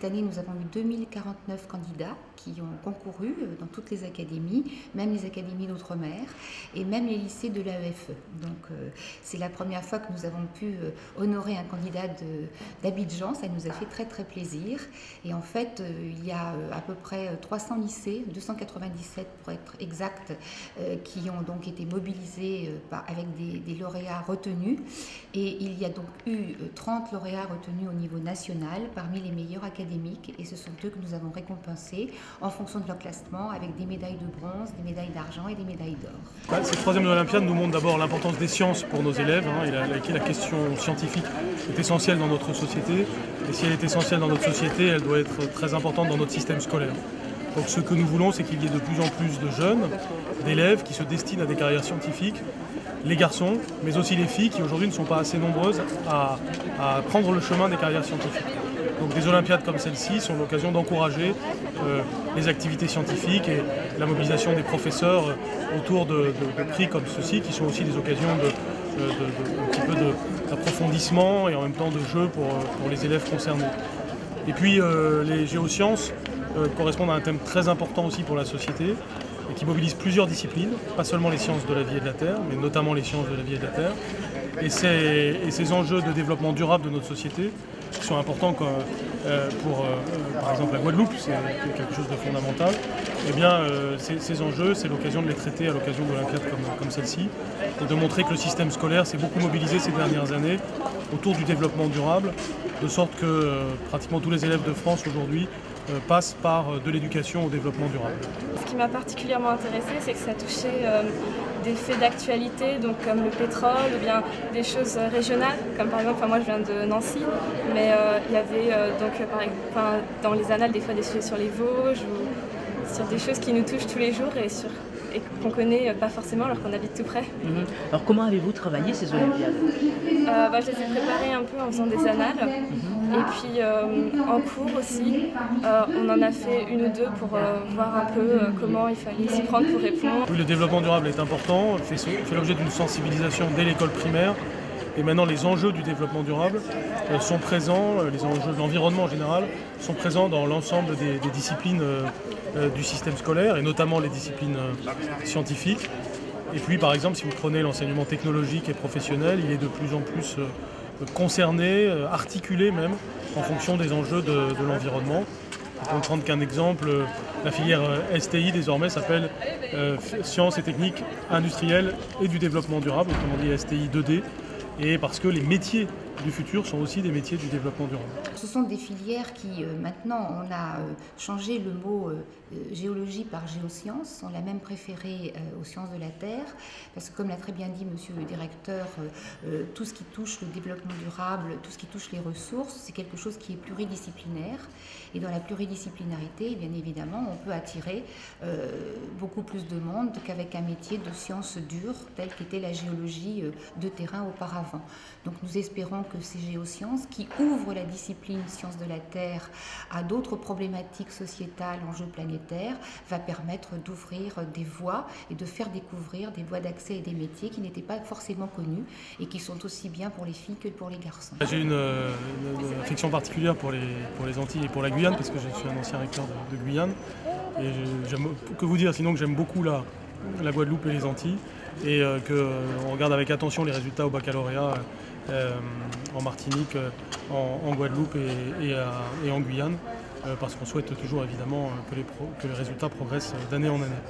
cette année, nous avons eu 2049 candidats qui ont concouru dans toutes les académies, même les académies d'outre-mer et même les lycées de l'AEFE. Donc c'est la première fois que nous avons pu honorer un candidat d'Abidjan, ça nous a fait très très plaisir. Et en fait, il y a à peu près 300 lycées, 297 pour être exact, qui ont donc été mobilisés avec des lauréats retenus. Et il y a donc eu 30 lauréats retenus au niveau national parmi les meilleurs académiques, et ce sont eux que nous avons récompensés en fonction de leur classement avec des médailles de bronze, des médailles d'argent et des médailles d'or. Cette troisième Olympiade nous montre d'abord l'importance des sciences pour nos élèves. La question scientifique est essentielle dans notre société, et si elle est essentielle dans notre société, elle doit être très importante dans notre système scolaire. Donc ce que nous voulons, c'est qu'il y ait de plus en plus de jeunes, d'élèves qui se destinent à des carrières scientifiques, les garçons, mais aussi les filles qui aujourd'hui ne sont pas assez nombreuses à prendre le chemin des carrières scientifiques. Donc des Olympiades comme celle-ci sont l'occasion d'encourager les activités scientifiques et la mobilisation des professeurs autour de prix comme ceux-ci, qui sont aussi des occasions un petit peu d'approfondissement et en même temps de jeu pour les élèves concernés. Et puis les géosciences correspondent à un thème très important aussi pour la société, et qui mobilise plusieurs disciplines, pas seulement les sciences de la vie et de la Terre, mais notamment les sciences de la vie et de la Terre. Et ces enjeux de développement durable de notre société, qui sont importants pour, par exemple, la Guadeloupe, c'est quelque chose de fondamental, eh bien, ces enjeux, c'est l'occasion de les traiter à l'occasion d'Olympiades comme celle-ci, et de montrer que le système scolaire s'est beaucoup mobilisé ces dernières années autour du développement durable, de sorte que pratiquement tous les élèves de France aujourd'hui passe par de l'éducation au développement durable. Ce qui m'a particulièrement intéressée, c'est que ça touchait des faits d'actualité, donc comme le pétrole, ou bien des choses régionales, comme par exemple, moi je viens de Nancy, mais il y avait dans les annales des fois des sujets sur les Vosges, ou sur des choses qui nous touchent tous les jours et qu'on ne connaît pas forcément alors qu'on habite tout près. Alors comment avez-vous travaillé ces Olympiades? Je les ai préparées un peu en faisant des annales, et puis en cours aussi, on en a fait une ou deux pour voir un peu comment il fallait s'y prendre pour répondre. Oui, le développement durable est important, fait l'objet d'une sensibilisation dès l'école primaire. Et maintenant, les enjeux du développement durable sont présents, les enjeux de l'environnement en général, sont présents dans l'ensemble des disciplines du système scolaire, et notamment les disciplines scientifiques. Et puis, par exemple, si vous prenez l'enseignement technologique et professionnel, il est de plus en plus concerné, articulé même, en fonction des enjeux de l'environnement. On peut prendre qu'un exemple, la filière STI désormais s'appelle Sciences et techniques industrielles et du développement durable, autrement dit STI 2D. Et parce que les métiers du futur sont aussi des métiers du développement durable. Ce sont des filières qui, maintenant, on a changé le mot géologie par géosciences, on l'a même préféré aux sciences de la Terre, parce que comme l'a très bien dit monsieur le directeur, tout ce qui touche le développement durable, tout ce qui touche les ressources, c'est quelque chose qui est pluridisciplinaire. Et dans la pluridisciplinarité, bien évidemment, on peut attirer beaucoup plus de monde qu'avec un métier de sciences dures, tel qu'était la géologie de terrain auparavant. Donc nous espérons que ces géosciences, qui ouvrent la discipline sciences de la Terre à d'autres problématiques sociétales, enjeux planétaires, va permettre d'ouvrir des voies et de faire découvrir des voies d'accès et des métiers qui n'étaient pas forcément connus et qui sont aussi bien pour les filles que pour les garçons. J'ai une affection particulière pour les Antilles et pour la Guyane, parce que je suis un ancien recteur de Guyane. Et que vous dire, sinon que j'aime beaucoup la Guadeloupe et les Antilles, et qu'on regarde avec attention les résultats au baccalauréat en Martinique, en Guadeloupe et en Guyane, parce qu'on souhaite toujours évidemment que les résultats progressent d'année en année.